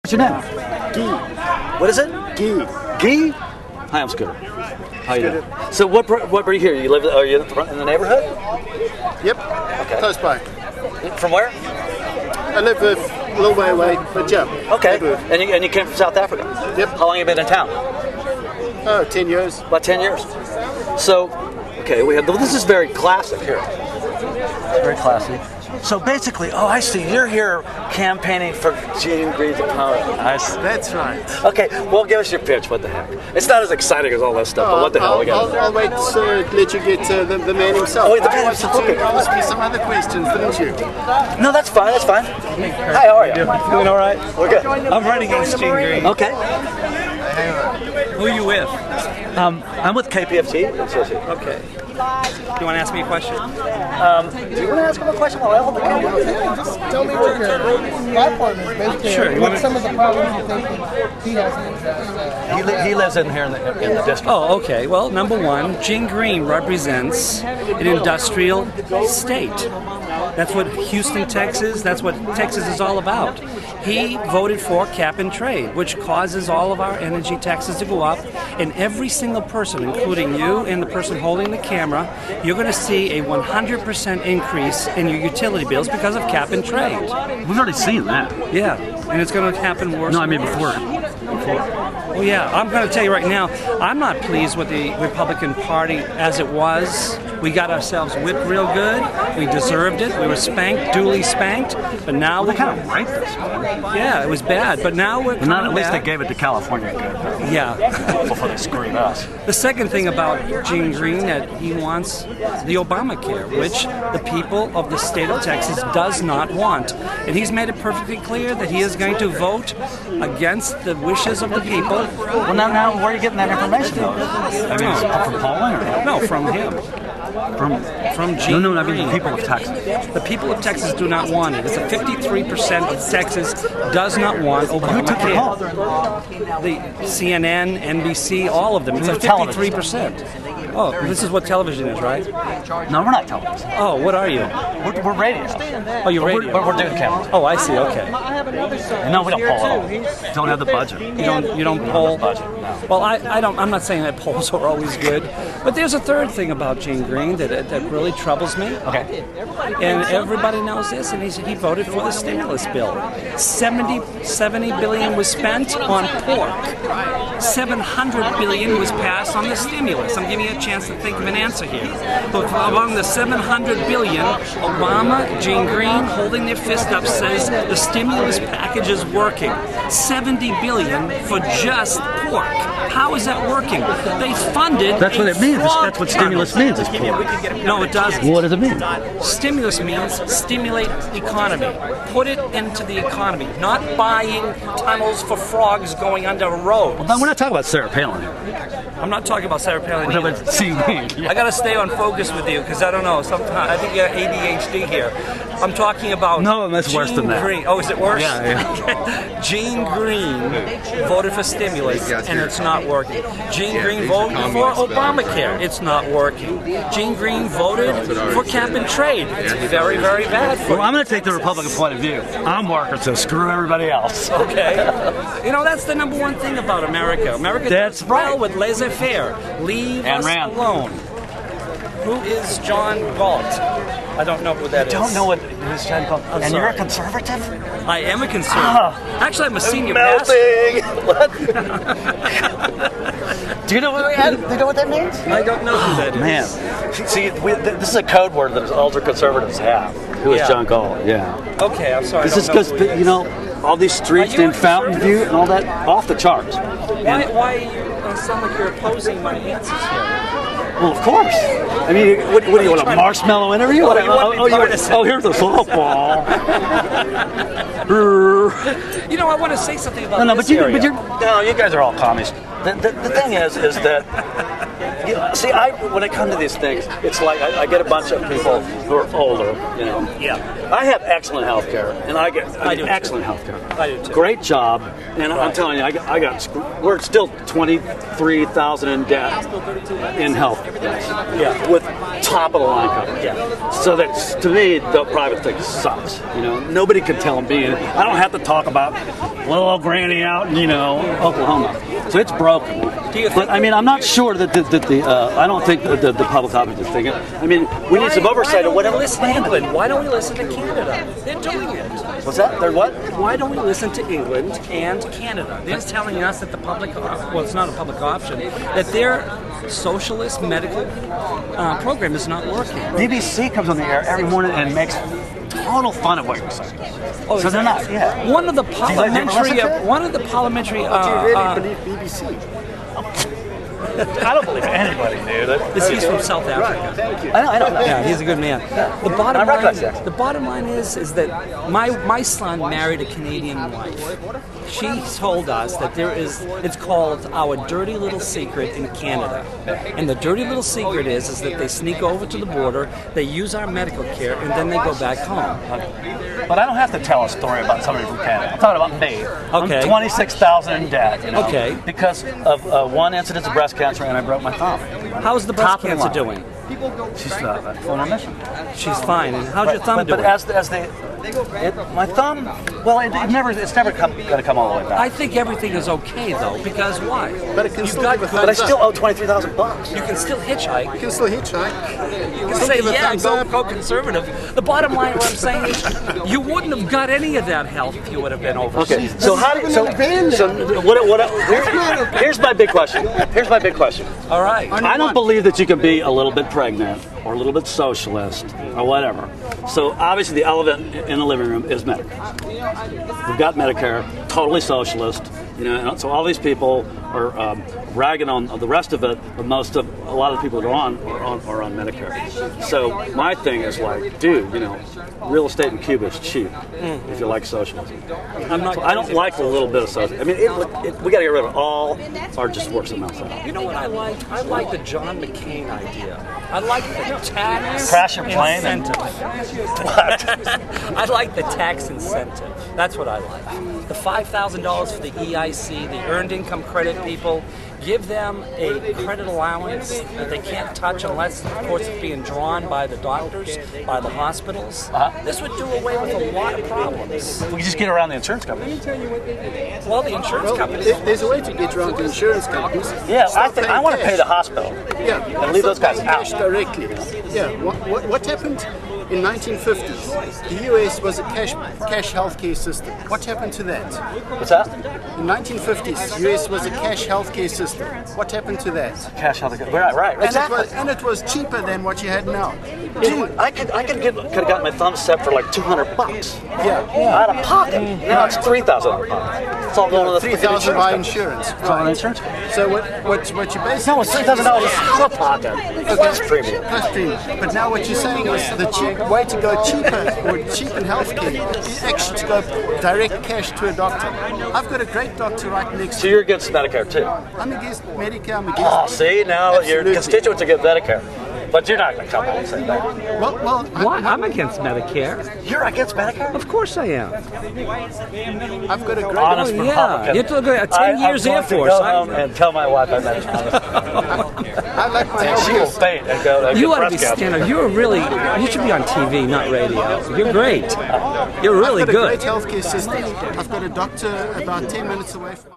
What's your name? Guy. What is it? Guy. Guy? Hi, I'm Scooter. How you doing? So what brought you here? You live? Are you in the neighborhood? Yep. Okay. Close by. From where? I live a little way away, but yeah. Okay. Neighborhood. And you came from South Africa? Yep. How long have you been in town? Oh, 10 years. About 10 years. So, okay, we have. This is very classic here. Very classy. So basically, oh, I see. You're here campaigning for Gene Green's opponent. I see. That's right. Okay, well, give us your pitch. What the heck? It's not as exciting as all that stuff, but what the hell? We got I'll wait to let you get the man himself. Oh, wait, the man himself. Okay. Ask me some other questions, didn't you? No, that's fine. That's fine. Hi, how are you? Doing all right? We're good. I'm running against Gene Green. Okay. Who are you with? I'm with KPFT. Okay. You want to ask me a question? Do you want to ask him a question while I hold the camera? Just tell me what your platform is, basically. Sure. What some of the problems you think that he has? He lives in here in the district. Oh, okay. Well, number one, Gene Green represents an industrial state. That's what Houston, Texas, that's what Texas is all about. He voted for cap and trade, which causes all of our energy taxes to go up. And every single person, including you and the person holding the camera, you're going to see a 100% increase in your utility bills because of cap and trade. We've already seen that. Yeah, and it's going to happen worse. No, I mean before. Well, yeah, I'm going to tell you right now, I'm not pleased with the Republican Party as it was. We got ourselves whipped real good. We deserved it. We were spanked, duly spanked. But now They kind of raped us. yeah, it was bad. But now we're coming Not at least back. they gave it to California good. Yeah. Before they screwed us. The second thing about Gene Green that he wants the Obamacare, which the people of the state of Texas does not want. And he's made it perfectly clear that he is going to vote against the wishes of the people. Well, now, where are you getting that information, though? I mean, is it from polling or No, from him. From Gene No, I mean Green. the people of Texas. The people of Texas do not want it. It's a 53% of Texas does not want Obamacare. Who took the call? The CNN, NBC, all of them. It's a Who's television? 53%. Oh, this is what television is, right? No, we're not television. Oh, what are you? We're radio. Oh, you're radio. We're doing cameras. Oh, I see. Okay. No, we don't poll at all. Don't have the budget. You don't poll. Budget. No. Well, I don't. I'm not saying that polls are always good, but there's a third thing about Gene Green that really troubles me. Okay. And everybody knows this, and he voted for the stimulus bill. 70 billion was spent on pork. 700 billion was passed on the stimulus. I'm giving you a chance to think of an answer here. But among the 700 billion, Obama, Gene Green, holding their fist up, says the stimulus package is working. 70 billion for just pork. How is that working? They funded. That's what it means. fraud That's what stimulus means. It's pork. No, it doesn't. Well, what does it mean? Stimulus means stimulate economy. Put it into the economy, not buying tunnels for frogs going under a road. No, we're not talking about Sarah Palin here. I'm not talking about Sarah Palin We're talking either. about CV. I gotta stay on focus with you because I don't know. Sometimes I think you got ADHD here. I'm talking about No, that's worse than that. Green. Oh, is it worse? Yeah, Gene Green voted for stimulus and it's not working. Gene Green voted for Obamacare. It's not working. Gene Green voted for cap and trade. It's very, very bad for Well, I'm going to take the Republican point of view. I'm working, so screw everybody else. Okay. You know, that's the number one thing about America. America That's does well right. with laissez-faire. Leave And us Rand. alone. Who is John Galt? I don't know who that is. Don't know what this John called. And sorry. you're a conservative? I am a conservative. Actually, I'm a senior pastor. What? Do you know what that means? I don't know who that is. Man, see, this is a code word that ultra conservatives have. Who is Yeah. John Galt? Yeah. Okay, I'm sorry. This is I don't because know who he is. all these streets Are you in a Fountain conservative? View and all that off the charts. Why are you sound like you're opposing my answers here? Well, of course. I mean, what do you want, a marshmallow interview? Oh, you want me partisan. Here's the softball. You know, I want to say something about No, this but area. you guys are all commies. The thing is that See, when I come to these things, it's like I get a bunch of people who are older, you know. Yeah. I have excellent health care, and I do excellent health care. I do too. Great job, and I'm telling you, we're still 23,000 in debt in health. Yeah. With top of the line coverage. Yeah. So that to me, the private thing sucks. You know, nobody can tell me. I don't have to talk about little old granny out in, you know, Oklahoma. So it's broken. But I mean, I'm not sure that I don't think the public option is thinking. I mean, we need some oversight or whatever. Listen to England. Why don't we listen to Canada? They're doing it. What's that? They're what? Why don't we listen to England and Canada? They're telling us that the well, it's not a public option, that their socialist medical program is not working. BBC comes on the air every morning and makes total fun of what you're saying. Oh, so they're not. Yeah. One of the parliamentary. Believe BBC. I don't believe anybody, dude. He's from South Africa. Thank you. I know. Yeah, he's a good man. The bottom line is that my son married a Canadian wife. She told us that it's called Our Dirty Little Secret in Canada. And the dirty little secret is that they sneak over to the border, they use our medical care, and then they go back home. But I don't have to tell a story about somebody from Canada. I'm talking about me. Okay. I'm 26,000 in debt. You know, Okay. Because of one incidence of breast cancer, and I broke my thumb. How's the breast Top of the cancer line. doing? She's full remission. She's fine. And how's your thumb But doing? my thumb, well, it's never going to come all the way back. I think everything is okay though, because why? But it can still give a But I thumbs still up. owe $23,000. You can still hitchhike. You can still hitchhike. You can say, give a yeah, thumbs go, up. go conservative. The bottom line, what I'm saying is, you wouldn't have got any of that help if you would have been overseas. Okay, so here's my big question. All right. I don't believe that you can be a little bit pregnant or a little bit socialist or whatever. So obviously the elephant in the living room is Medicare. We've got Medicare, totally socialist. You know, and so all these people are ragging on the rest of it, but a lot of the people that are on Medicare. So my thing is like, dude, you know, real estate in Cuba is cheap if you like socialism. I don't like a little bit of socialism. I mean, we got to get rid of all or just work something else out. You know what I like? I like the John McCain idea. I like the tax Crash your plane incentive. I like the tax incentive. That's what I like. The $5,000 for the EIC, the earned income credit people, give them a credit allowance that they can't touch unless, of course, it's being drawn by the doctors, by the hospitals. This would do away with a lot of problems. We just get around the insurance companies. Well, the insurance companies. There's a way to get around the insurance companies. Yeah, Stop I paying want to cash. pay the hospital. Yeah, And leave those guys Stop paying out. cash directly. Yeah, what happened in 1950s? The US was a cash healthcare system. What happened to that? What's that? In 1950s, US was a cash healthcare system. What happened to that? Cash health. Right. Exactly. And it was cheaper than what you had now. Dude, I could have gotten my thumb set for like $200. Yeah. Out of pocket. Now it's $3,000 out of pocket. It's all going to the $3,000 by company. insurance. It's all on the insurance company. So what you basically No, it's $3,000 out of pocket. Plus premium. plus premium. But now what you're saying is the cheap way to go cheaper or cheap in healthcare is actually to go direct cash to a doctor. I've got a great doctor right next So to me. you're against Medicare too? I'm against Medicare. I'm Oh, against. see, now your Absolutely. constituents are against Medicare. But you're not going to come out and say that. Well, Why? I'm against Medicare. You're against Medicare? Of course I am. I've got a great. Honest yeah. Republican. You took a 10 years Air I'm Force. going to go home and tell my wife I met you. I like my And she will health. faint and go to You ought to breast be cancer. stand up. You should be on TV, not radio. You're great. You're really I've got a good. great healthcare system. I've got a doctor about 10 minutes away from.